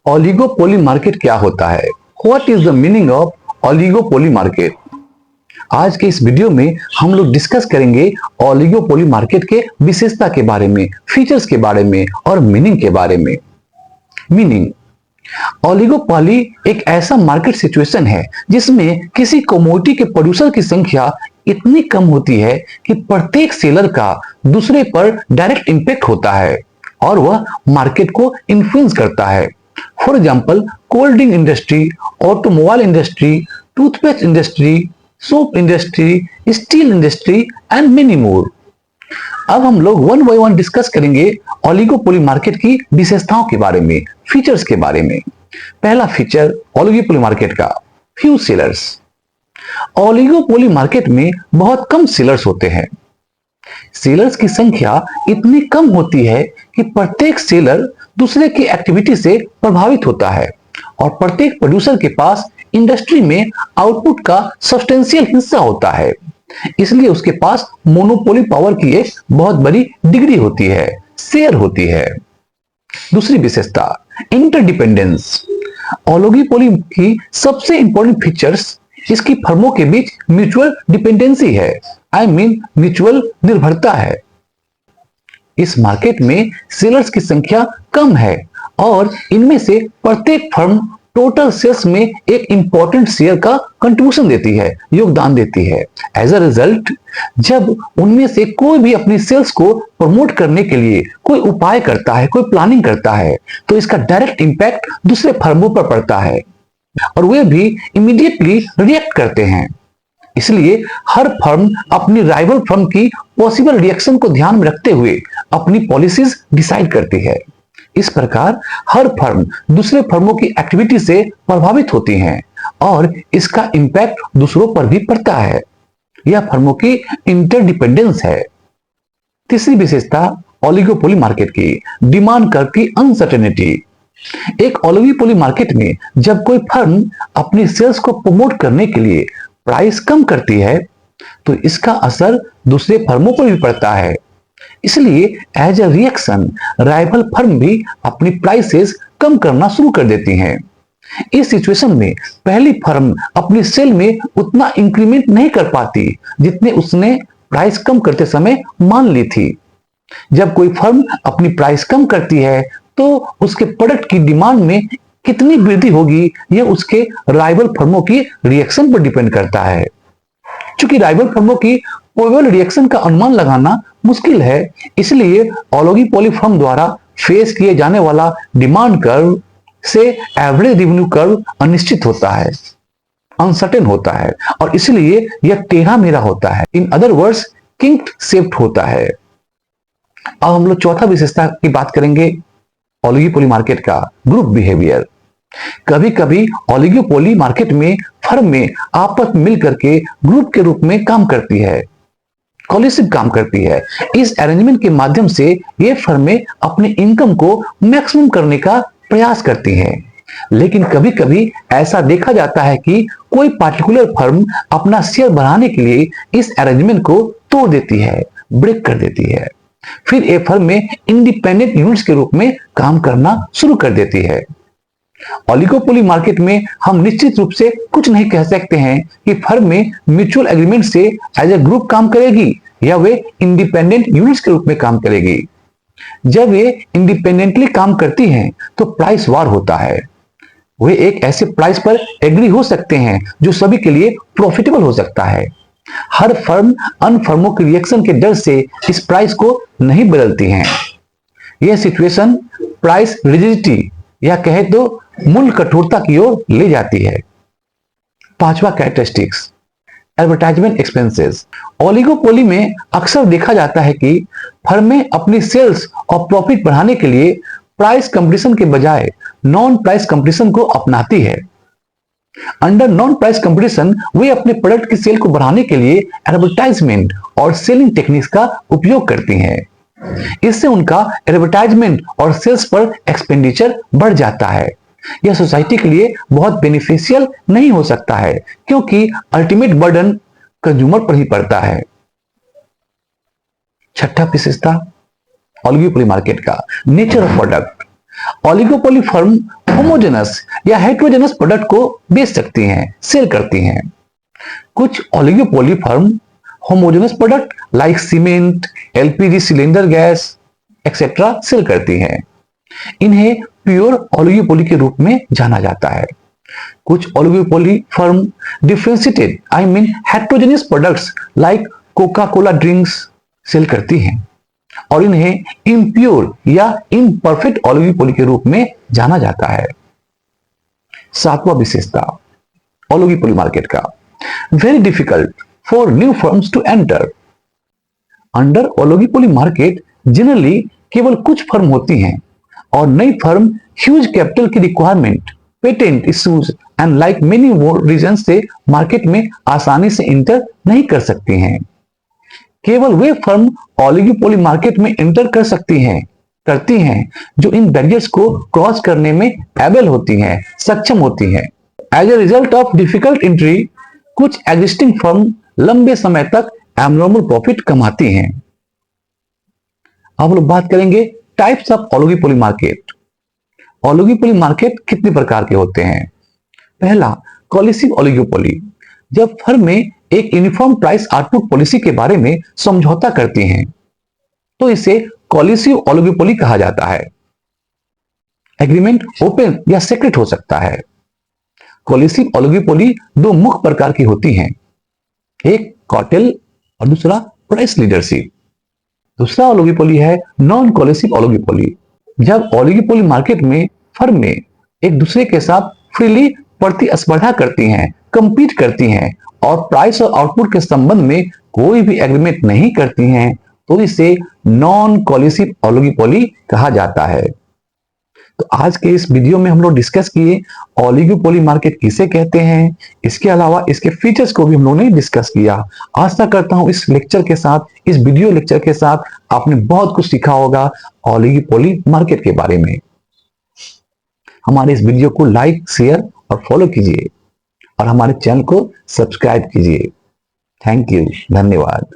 Oligopoly market क्या होता है? What is the meaning of oligopoly market? आज के इस वीडियो में हम लोग डिस्कस करेंगे ओलिगोपोली मार्केट के विशेषता के बारे में, फीचर्स के बारे में और मीनिंग के बारे में। मीनिंग: ओलिगोपोली एक ऐसा मार्केट सिचुएशन है जिसमें किसी कमोडिटी के प्रोड्यूसर की संख्या इतनी कम होती है कि प्रत्येक सेलर का दूसरे पर डायरेक्ट इंपैक्ट होता है और वह मार्केट को इन्फ्लुएंस करता है। For example, cold drink industry, automobile industry, toothpaste industry, soap industry, steel industry and many more. अब हम लोग वन बाय वन डिस्कस करेंगे ओलिगोपोली मार्केट की विशेषताओं के बारे में, फीचर्स के बारे में। पहला फीचर ओलिगोपोली मार्केट का, फ्यू सेलर्स। ओलिगोपोली मार्केट में बहुत कम सेलर्स होते हैं। सेलर्स की संख्या इतनी कम होती है कि प्रत्येक सेलर दूसरे की एक्टिविटी से प्रभावित होता है और प्रत्येक प्रोड्यूसर के पास इंडस्ट्री में आउटपुट का सब्सटेंशियल हिस्सा होता है। इसलिए उसके पास मोनोपोली पावर की एक बहुत बड़ी डिग्री होती है, शेयर होती है। दूसरी विशेषता, इंटरडिपेंडेंस। ओलिगोपोली की सबसे इंपॉर्टेंट फीचर्स इसकी फर्मों के बीच म्यूचुअल डिपेंडेंसी है, आई मीन म्यूचुअल निर्भरता है। इस मार्केट में सेलर्स की संख्या कम है और इनमें से प्रत्येक फर्म टोटल सेल्स में एक इंपॉर्टेंट शेयर का कंट्रीब्यूशन देती है, योगदान देती है। एज अ रिजल्ट, जब उनमें से कोई भी अपनी सेल्स को प्रमोट करने के लिए कोई उपाय करता है, कोई प्लानिंग करता है, तो इसका डायरेक्ट इंपैक्ट दूसरे फर्मों पर पड़ता है और वे भी इमीडिएटली रिएक्ट करते हैं। इसलिए हर फर्म अपनी राइवल फर्म की पॉसिबल रिएक्शन को ध्यान में रखते हुए अपनी पॉलिसीज डिसाइड करती है। इस प्रकार हर फर्म दूसरे फर्मों की एक्टिविटी से प्रभावित होती हैं और इसका इंपैक्ट दूसरों पर भी पड़ता है। यह फर्मों की इंटरडिपेंडेंस है। तीसरी विशेषता ओलिगोपोली मार्केट की, डिमांड कर्व की अनसर्टेनिटी। एक ओलिगोपोली मार्केट में जब कोई फर्म अपनी सेल्स को प्रमोट करने के लिए प्राइस कम करती है तो इसका असर दूसरे फर्मों पर भी पड़ता है। इसलिए as a reaction rival firm भी अपनी प्राइसेस कम करना शुरू कर देती हैं। इस सिचुएशन में पहली फर्म अपनी सेल में उतना इंक्रीमेंट नहीं कर पाती जितने उसने प्राइस कम करते समय मान ली थी। जब कोई फर्म अपनी प्राइस कम करती है तो उसके प्रोडक्ट की डिमांड में कितनी वृद्धि होगी यह उसके राइवल फर्मों की रिएक्शन पर डिपेंड करता है। क्योंकि राइवल फर्मों की प्रोबेबल रिएक्शन का अनुमान लगाना मुश्किल है, इसलिए ओलिगोपोली फर्म द्वारा फेस किए जाने वाला डिमांड कर्व से एवरेज रेवेन्यू कर्व अनिश्चित होता है, अनसर्टेन होता है और इसलिए यह टेढ़ा मेढ़ा होता है। इन अदर वर्ड्स, किंक्ड शेप्ड होता है। अब हम लोग चौथा विशेषता की बात करेंगे ओलिगोपोली मार्केट का, ग्रुप बिहेवियर। कभी कभी ओलिगोपोली मार्केट में फर्म में आपस में मिलकर के ग्रुप के रूप में काम करती है, कोलिसिव काम करती है। इस अरेंजमेंट के माध्यम से ये फर्में अपने इनकम को मैक्सिमम करने का प्रयास करती हैं। लेकिन कभी कभी ऐसा देखा जाता है कि कोई पार्टिकुलर फर्म अपना शेयर बढ़ाने के लिए इस अरेंजमेंट को तोड़ देती है, ब्रेक कर देती है। फिर ये फर्म में इंडिपेंडेंट यूनिट्स के रूप में काम करना शुरू कर देती है। ओलिगोपोली मार्केट में हम निश्चित रूप से कुछ नहीं कह सकते हैं कि फर्म में म्यूचुअल एग्रीमेंट से एज ए ग्रुप काम करेगी या वे इंडिपेंडेंट यूनिट्स के रूप में काम करेगी। जब वे इंडिपेंडेंटली काम करती हैं तो प्राइस वार होता है। वे एक ऐसे प्राइस पर एग्री हो सकते हैं जो सभी के लिए प्रॉफिटेबल हो सकता है। हर फर्म अन्य फर्मों के रिएक्शन के डर से इस प्राइस को नहीं बदलती हैं। यह सिचुएशन प्राइस रिजिडिटी या कहे तो मूल्य कठोरता की ओर ले जाती है। पांचवा कैरेक्टरिस्टिक्स, एडवर्टाइजमेंट एक्सपेंसेस। ओलिगोपोली में अक्सर देखा जाता है कि फर्में अपनी सेल्स और प्रॉफिट बढ़ाने के लिए प्राइस कंपटीशन के बजाय नॉन प्राइस कंपटीशन को अपनाती है। अंडर नॉन प्राइस कंपटीशन वे अपने प्रोडक्ट की सेल को बढ़ाने के लिए एडवर्टाइजमेंट और सेलिंग टेक्निक्स का उपयोग करती हैं। इससे उनका एडवर्टाइजमेंट और सेल्स पर एक्सपेंडिचर बढ़ जाता है। यह सोसाइटी के लिए बहुत बेनिफिशियल नहीं हो सकता है क्योंकि अल्टीमेट बर्डन कंज्यूमर पर ही पड़ता है। छठा विशेषता ओलिगोपोली मार्केट का, nature of product. Oligopoly firm homogeneous या हेट्रोजेनस प्रोडक्ट को बेच सकती हैं, सेल करती हैं। कुछ oligopoly firm homogeneous product like cement, LPG cylinder gas etcetera sell करती हैं। इन्हें प्योर ओलिगोपोली के रूप में जाना जाता है। कुछ oligopoly firm differentiated heterogeneous products like Coca Cola drinks sell करती हैं और इन्हें इम्प्योर या इम्परफेक्ट ओलिगोपोली के रूप में जाना जाता है। सातवां विशेषता ओलिगोपोली मार्केट का, very difficult for new firms to enter. Under oligopoly market generally केवल कुछ फर्म होती हैं और नई फर्म ह्यूज कैपिटल की requirement, patent issues and like many more reason से मार्केट में आसानी से इंटर नहीं कर सकती हैं। केवल वे फर्म ओलिगोपोली मार्केट में एंटर करती हैं जो इन बैरियर्स को क्रॉस करने में एबल होती हैं, सक्षम होती हैं। As a result of difficult entry कुछ एग्जिस्टिंग फर्म लंबे समय तक एब्नॉर्मल प्रॉफिट कमाती हैं। अब लोग बात करेंगे types of oligopoly market. Oligopoly market कितने प्रकार के होते हैं? पहला, कोलिसिव ओलिगोपोली, जब फर्म में एक यूनिफॉर्म प्राइस आउटपुट पॉलिसी के बारे में समझौता करती हैं तो इसे कोलिसिव ओलिगोपोली कहा जाता है। एग्रीमेंट ओपन या सीक्रेट हो सकता है। कोलिसिव ओलिगोपोली दो मुख्य प्रकार की होती हैं, एक कार्टेल और दूसरा प्राइस लीडरशिप। दूसरा ओलिगोपोली है नॉन कोलिसिव ओलिगोपोली, जब ओलिगोपोली मार्केट में फर्म में एक दूसरे के साथ फ्रीली प्रतिस्पर्धा करती हैं, कंपीट करती हैं और प्राइस और आउटपुट के संबंध में कोई भी एग्रीमेंट नहीं करती हैं तो इसे नॉन कोलिसिव ओलिगोपोली कहा जाता है। तो आज के इस वीडियो में हम लोग डिस्कस किए ओलिगोपोली मार्केट किसे कहते हैं, इसके अलावा इसके फीचर्स को भी हम लोगों ने डिस्कस किया। आशा करता हूं इस लेक्चर के साथ, इस वीडियो लेक्चर के साथ आपने बहुत कुछ सीखा होगा ओलिगोपोली मार्केट के बारे में। हमारे इस वीडियो को लाइक, शेयर और फॉलो कीजिए और हमारे चैनल को सब्सक्राइब कीजिए। थैंक यू, धन्यवाद।